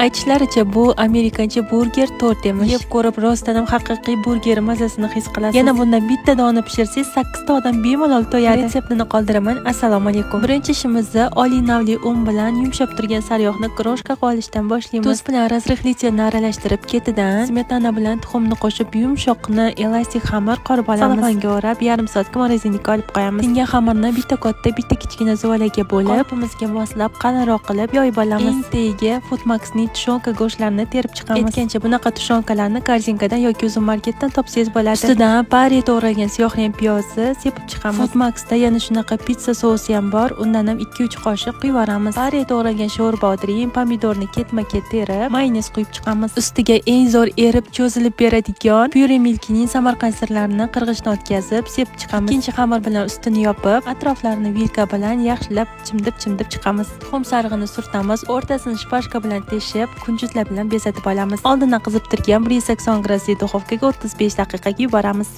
Aytishlaricha bu amerikancha burger tort emish. Yeb ko'rib rostdan ham haqiqiy burger mazasini his qilasiz. Yana bundan bitta dona pishirsangiz 8 ta odam bemalol to'yadi. Retseptini qoldiraman. Assalomu alaykum. Birinchi ishimizda oliy navli un bilan yumshab turgan sariyog'ni kroshka qilishdan boshlaymiz. Tuz bilan razrexlitini aralashtirib, ketidan smetana bilan tuxumni qo'shib yumshoqni elastik xamir qorib olamiz. Salofanga o'rab yarim soatga morozinlikka olib qo'yamiz. Tingan xamirni bitta katta, bitta kichkina zuvalaga bo'lib, qopimizga moslab qalinroq qilib yoyib olamiz. Eng tagiga Foodmax'ning tushonka go'shtlarini terib chiqamiz. Aytgancha bunaqa tushonkalarni korzinkadan yoki uzum marketdan topsangiz bo'ladi. Ustidan pari to'g'ralgan siyohrang piyozni sepib chiqamiz. Foodmax'da yana shunaqa pitsa sousi ham bor. Undan ham 2-3 qoshiq quyib yuboramiz. Pari to'g'ralgan sho'rba odring, pomidorni ketma-ket terib, mayonez quyib chiqamiz. Ustiga eng zo'r erib cho'zilib beradigan pyure milkining Samarqand sirlarini qirg'ichdan o'tkazib, sepib chiqamiz. Ikkinchi xamir bilan ustini yopib, atroflarini vilka bilan yaxshilab chimdib chiqamiz. Tuxum sarig'ini surtamiz, o'rtasini shpajka bilan teshib, kunjutlar bilan bezatib olamiz. Oldindan qizib turgan 180 gradusli duxovkaga 35 daqiqaga yuboramiz.